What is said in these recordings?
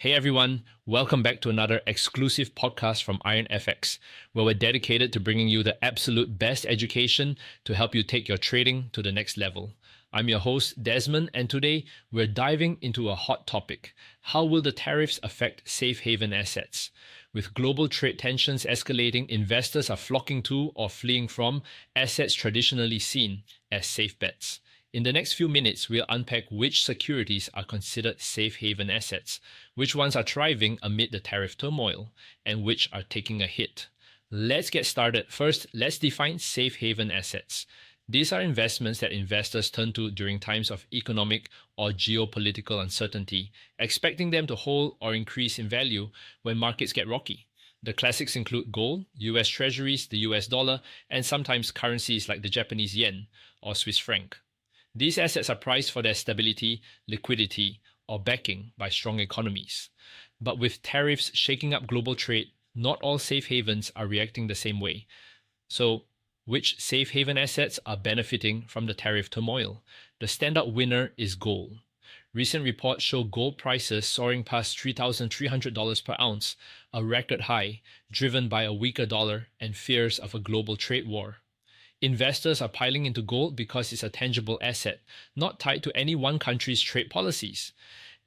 Hey everyone, welcome back to another exclusive podcast from IronFX, where we're dedicated to bringing you the absolute best education to help you take your trading to the next level. I'm your host, Desmond, and today we're diving into a hot topic. How will the tariffs affect safe haven assets? With global trade tensions escalating, investors are flocking to or fleeing from assets traditionally seen as safe bets. In the next few minutes, we'll unpack which securities are considered safe haven assets, which ones are thriving amid the tariff turmoil, and which are taking a hit. Let's get started. First, let's define safe haven assets. These are investments that investors turn to during times of economic or geopolitical uncertainty, expecting them to hold or increase in value when markets get rocky. The classics include gold, US treasuries, the US dollar, and sometimes currencies like the Japanese yen or Swiss franc. These assets are prized for their stability, liquidity, or backing by strong economies. But with tariffs shaking up global trade, not all safe havens are reacting the same way. So, which safe haven assets are benefiting from the tariff turmoil? The standout winner is gold. Recent reports show gold prices soaring past $3,300 per ounce, a record high, driven by a weaker dollar and fears of a global trade war. Investors are piling into gold because it's a tangible asset, not tied to any one country's trade policies.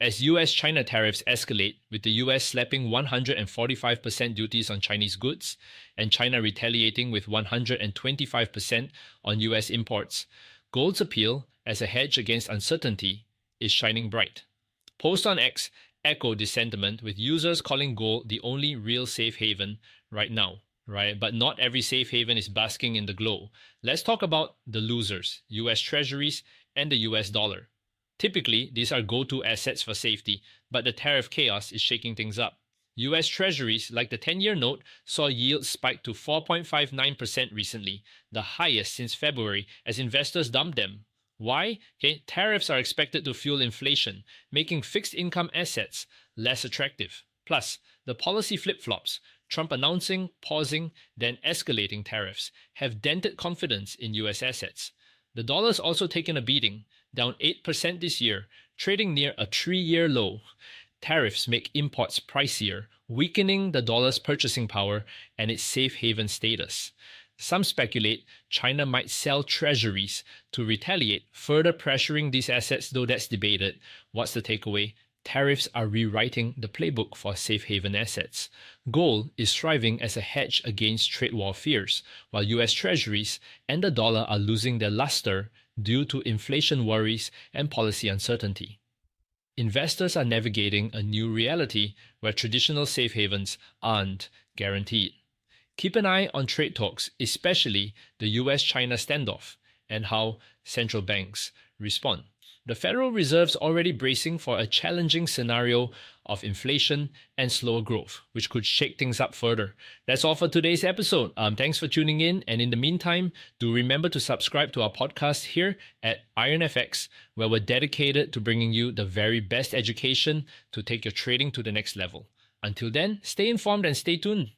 As US-China tariffs escalate, with the US slapping 145% duties on Chinese goods and China retaliating with 125% on US imports, gold's appeal as a hedge against uncertainty is shining bright. Posts on X echo this sentiment, with users calling gold the only real safe haven right now. Right, but not every safe haven is basking in the glow. Let's talk about the losers, US treasuries and the US dollar. Typically, these are go-to assets for safety, but the tariff chaos is shaking things up. US treasuries, like the 10-year note, saw yields spike to 4.59% recently, the highest since February, as investors dumped them. Why? Tariffs are expected to fuel inflation, making fixed income assets less attractive. Plus, the policy flip-flops, Trump announcing, pausing, then escalating tariffs, have dented confidence in US assets. The dollar's also taken a beating, down 8% this year, trading near a 3-year low. Tariffs make imports pricier, weakening the dollar's purchasing power and its safe haven status. Some speculate China might sell treasuries to retaliate, further pressuring these assets, though that's debated. What's the takeaway? Tariffs are rewriting the playbook for safe haven assets. Gold is thriving as a hedge against trade war fears, while US treasuries and the dollar are losing their luster due to inflation worries and policy uncertainty. Investors are navigating a new reality where traditional safe havens aren't guaranteed. Keep an eye on trade talks, especially the US-China standoff, and how central banks respond. The Federal Reserve's already bracing for a challenging scenario of inflation and slower growth, which could shake things up further. That's all for today's episode. Thanks for tuning in. And in the meantime, do remember to subscribe to our podcast here at IronFX, where we're dedicated to bringing you the very best education to take your trading to the next level. Until then, stay informed and stay tuned.